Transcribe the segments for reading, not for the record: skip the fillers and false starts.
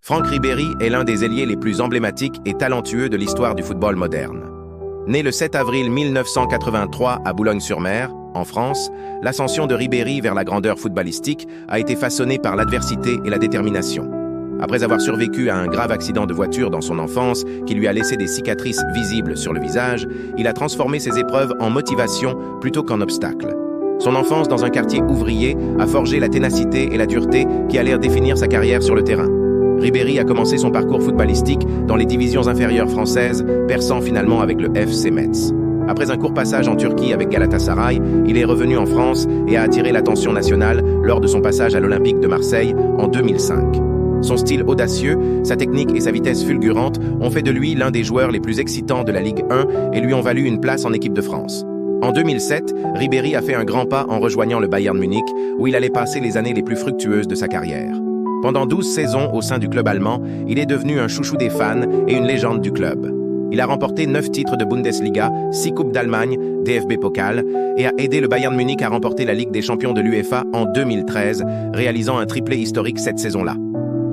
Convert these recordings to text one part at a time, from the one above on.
Franck Ribéry est l'un des ailiers les plus emblématiques et talentueux de l'histoire du football moderne. Né le 7 avril 1983 à Boulogne-sur-Mer, en France, l'ascension de Ribéry vers la grandeur footballistique a été façonnée par l'adversité et la détermination. Après avoir survécu à un grave accident de voiture dans son enfance qui lui a laissé des cicatrices visibles sur le visage, il a transformé ses épreuves en motivation plutôt qu'en obstacle. Son enfance dans un quartier ouvrier a forgé la ténacité et la dureté qui allèrent définir sa carrière sur le terrain. Ribéry a commencé son parcours footballistique dans les divisions inférieures françaises, perçant finalement avec le FC Metz. Après un court passage en Turquie avec Galatasaray, il est revenu en France et a attiré l'attention nationale lors de son passage à l'Olympique de Marseille en 2005. Son style audacieux, sa technique et sa vitesse fulgurante ont fait de lui l'un des joueurs les plus excitants de la Ligue 1 et lui ont valu une place en équipe de France. En 2007, Ribéry a fait un grand pas en rejoignant le Bayern Munich, où il allait passer les années les plus fructueuses de sa carrière. Pendant 12 saisons au sein du club allemand, il est devenu un chouchou des fans et une légende du club. Il a remporté 9 titres de Bundesliga, 6 Coupes d'Allemagne, DFB Pokal, et a aidé le Bayern Munich à remporter la Ligue des champions de l'UEFA en 2013, réalisant un triplé historique cette saison-là.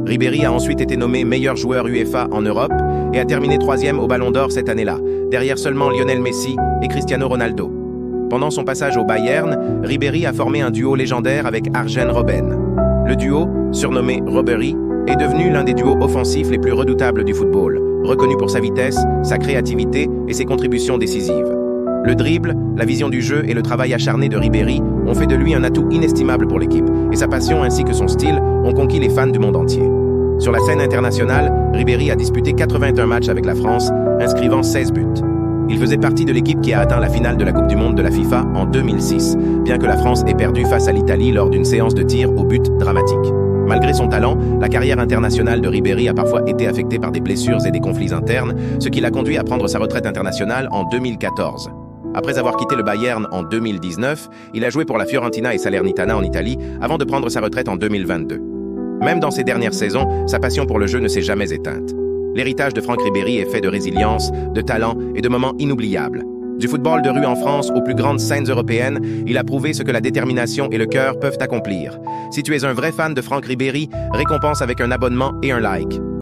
Ribéry a ensuite été nommé meilleur joueur UEFA en Europe et a terminé 3e au Ballon d'Or cette année-là, derrière seulement Lionel Messi et Cristiano Ronaldo. Pendant son passage au Bayern, Ribéry a formé un duo légendaire avec Arjen Robben. Le duo, surnommé Robbery, est devenu l'un des duos offensifs les plus redoutables du football, reconnu pour sa vitesse, sa créativité et ses contributions décisives. Le dribble, la vision du jeu et le travail acharné de Ribéry ont fait de lui un atout inestimable pour l'équipe, et sa passion ainsi que son style ont conquis les fans du monde entier. Sur la scène internationale, Ribéry a disputé 81 matchs avec la France, inscrivant 16 buts. Il faisait partie de l'équipe qui a atteint la finale de la Coupe du Monde de la FIFA en 2006, bien que la France ait perdu face à l'Italie lors d'une séance de tir au but dramatique. Malgré son talent, la carrière internationale de Ribéry a parfois été affectée par des blessures et des conflits internes, ce qui l'a conduit à prendre sa retraite internationale en 2014. Après avoir quitté le Bayern en 2019, il a joué pour la Fiorentina et Salernitana en Italie avant de prendre sa retraite en 2022. Même dans ses dernières saisons, sa passion pour le jeu ne s'est jamais éteinte. L'héritage de Franck Ribéry est fait de résilience, de talent et de moments inoubliables. Du football de rue en France aux plus grandes scènes européennes, il a prouvé ce que la détermination et le cœur peuvent accomplir. Si tu es un vrai fan de Franck Ribéry, récompense avec un abonnement et un like.